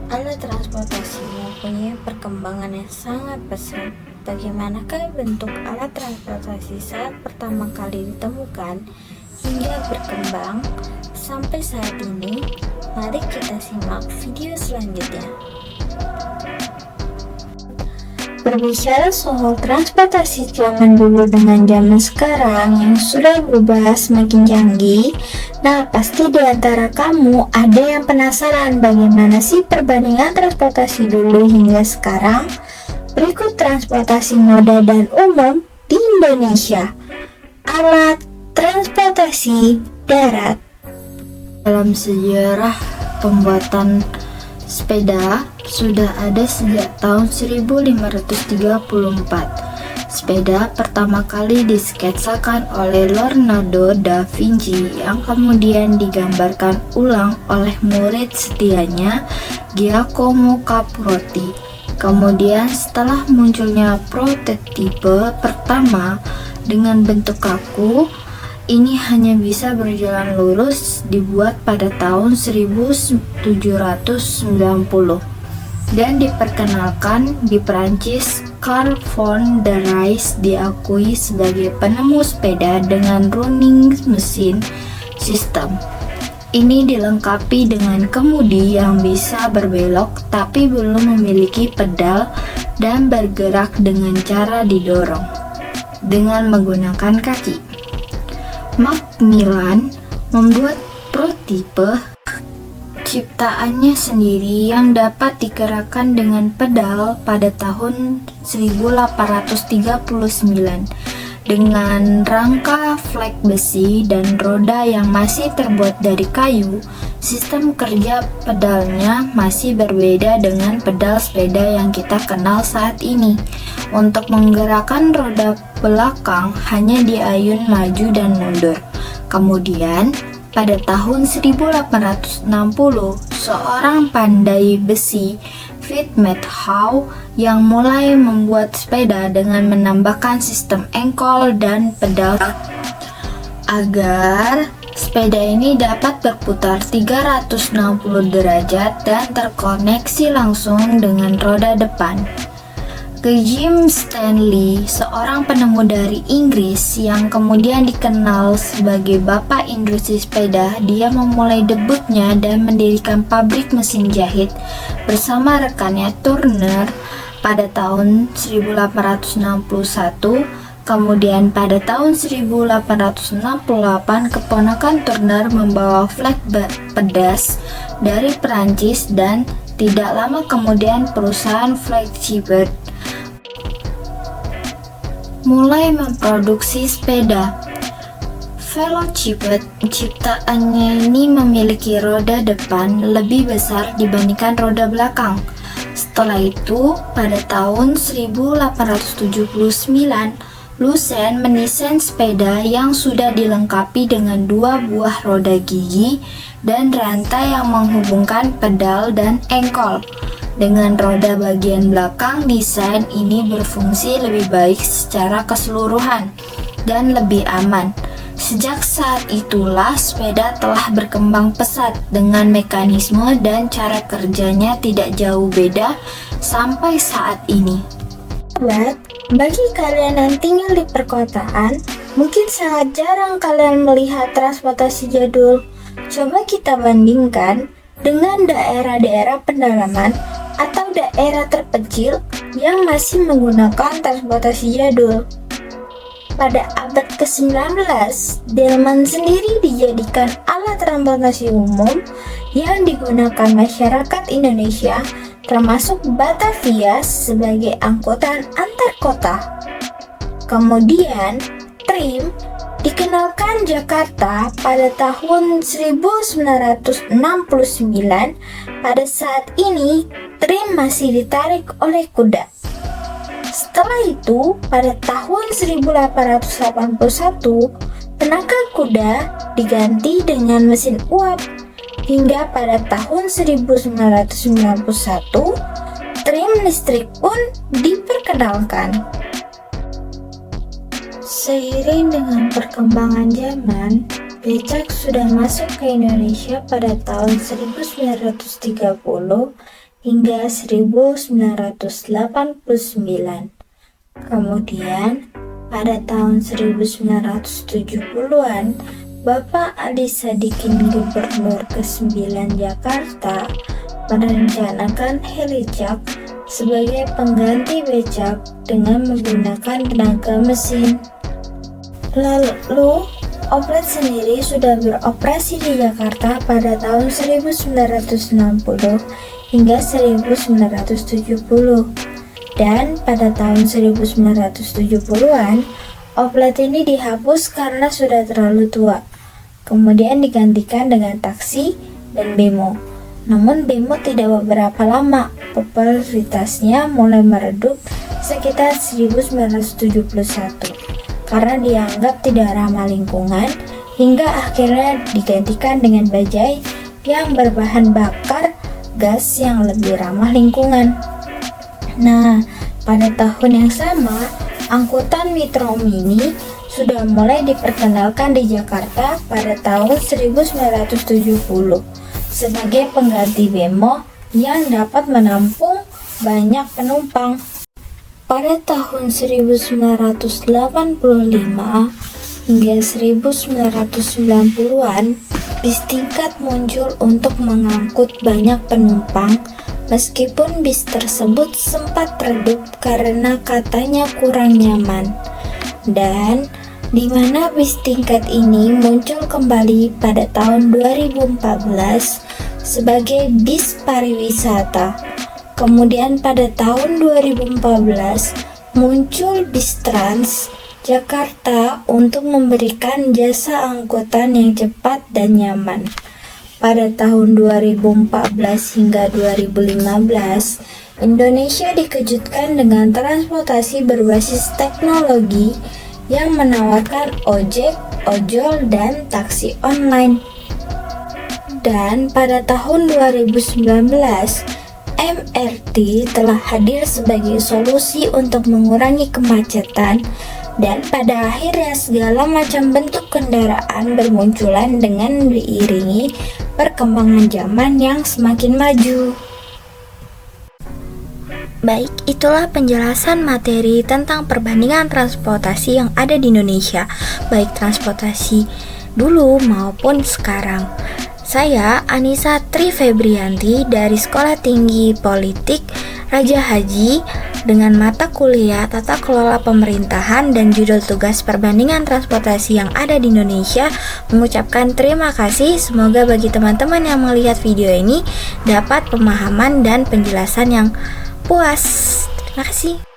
Alat transportasi mempunyai perkembangan yang sangat pesat. Bagaimanakah bentuk alat transportasi saat pertama kali ditemukan hingga berkembang sampai saat ini? Mari kita simak video selanjutnya. Berbicara soal transportasi zaman dulu dengan zaman sekarang yang sudah berubah semakin canggih, nah pasti di antara kamu ada yang penasaran bagaimana sih perbandingan transportasi dulu hingga sekarang? Berikut transportasi moda dan umum di Indonesia. Alat transportasi darat. Dalam sejarah pembuatan sepeda sudah ada sejak tahun 1534. Sepeda pertama kali disketsakan oleh Leonardo da Vinci yang kemudian digambarkan ulang oleh murid setianya Giacomo Caprotti. Kemudian setelah munculnya prototipe pertama dengan bentuk kaku, ini hanya bisa berjalan lurus dibuat pada tahun 1790 dan diperkenalkan di Prancis. Carl von der Rais diakui sebagai penemu sepeda dengan running mesin system. Ini dilengkapi dengan kemudi yang bisa berbelok tapi belum memiliki pedal dan bergerak dengan cara didorong dengan menggunakan kaki. Macmillan membuat prototipe ciptaannya sendiri yang dapat digerakkan dengan pedal pada tahun 1839 dengan rangka flek besi dan roda yang masih terbuat dari kayu. Sistem kerja pedalnya masih berbeda dengan pedal sepeda yang kita kenal saat ini. Untuk menggerakkan roda belakang hanya diayun maju dan mundur. Kemudian pada tahun 1860, seorang pandai besi, Vincent Howe, yang mulai membuat sepeda dengan menambahkan sistem engkol dan pedal agar sepeda ini dapat berputar 360 derajat dan terkoneksi langsung dengan roda depan. Jim Stanley, seorang penemu dari Inggris yang kemudian dikenal sebagai bapak industri sepeda, dia memulai debutnya dan mendirikan pabrik mesin jahit bersama rekannya Turner pada tahun 1861. Kemudian pada tahun 1868 keponakan Turner membawa flek pedas dari Perancis dan tidak lama kemudian perusahaan Flexibird mulai memproduksi sepeda. Velocipede ciptaannya ini memiliki roda depan lebih besar dibandingkan roda belakang. Setelah itu, pada tahun 1879, Lucien mendesain sepeda yang sudah dilengkapi dengan dua buah roda gigi dan rantai yang menghubungkan pedal dan engkol. Dengan roda bagian belakang, desain ini berfungsi lebih baik secara keseluruhan dan lebih aman. Sejak saat itulah sepeda telah berkembang pesat dengan mekanisme dan cara kerjanya tidak jauh beda sampai saat ini. Bagi kalian yang tinggal di perkotaan, mungkin sangat jarang kalian melihat transportasi jadul. Coba kita bandingkan dengan daerah-daerah pedalaman atau daerah terpencil yang masih menggunakan transportasi jadul. Pada abad ke-19, delman sendiri dijadikan alat transportasi umum yang digunakan masyarakat Indonesia, termasuk Batavia sebagai angkutan antar kota. Kemudian, trim dikenalkan Jakarta pada tahun 1969. Pada saat ini, trim masih ditarik oleh kuda. Setelah itu, pada tahun 1881, tenaga kuda diganti dengan mesin uap. Hingga pada tahun 1991, trim listrik pun diperkenalkan. Seiring dengan perkembangan zaman, becak sudah masuk ke Indonesia pada tahun 1930 hingga 1989. Kemudian, pada tahun 1970-an, Bapak Ali Sadikin, Gubernur ke-9 Jakarta, merencanakan helicak sebagai pengganti becak dengan menggunakan tenaga mesin. Lalu, oplet sendiri sudah beroperasi di Jakarta pada tahun 1960 hingga 1970. Dan pada tahun 1970-an, oplet ini dihapus karena sudah terlalu tua. Kemudian digantikan dengan taksi dan bemo. Namun bemo tidak beberapa lama, popularitasnya mulai meredup sekitar 1971 karena dianggap tidak ramah lingkungan, hingga akhirnya digantikan dengan bajai yang berbahan bakar gas yang lebih ramah lingkungan. Nah, pada tahun yang sama, angkutan Metro Mini sudah mulai diperkenalkan di Jakarta pada tahun 1970 sebagai pengganti bemo yang dapat menampung banyak penumpang. Pada tahun 1985 hingga 1990-an, bis tingkat muncul untuk mengangkut banyak penumpang, meskipun bis tersebut sempat redup karena katanya kurang nyaman. Dan di mana bis tingkat ini muncul kembali pada tahun 2014 sebagai bis pariwisata. Kemudian pada tahun 2014 muncul bis Trans Jakarta untuk memberikan jasa angkutan yang cepat dan nyaman. Pada tahun 2014 hingga 2015, Indonesia dikejutkan dengan transportasi berbasis teknologi yang menawarkan ojek, ojol, dan taksi online. Dan pada tahun 2019, MRT telah hadir sebagai solusi untuk mengurangi kemacetan, dan pada akhirnya segala macam bentuk kendaraan bermunculan dengan diiringi perkembangan zaman yang semakin maju. Baik, itulah penjelasan materi tentang perbandingan transportasi yang ada di Indonesia, baik transportasi dulu maupun sekarang. Saya Anissa Tri Febrianti dari Sekolah Tinggi Politik Raja Haji dengan mata kuliah Tata Kelola Pemerintahan dan judul tugas perbandingan transportasi yang ada di Indonesia mengucapkan terima kasih. Semoga bagi teman-teman yang melihat video ini dapat pemahaman dan penjelasan yang puas. Terima kasih.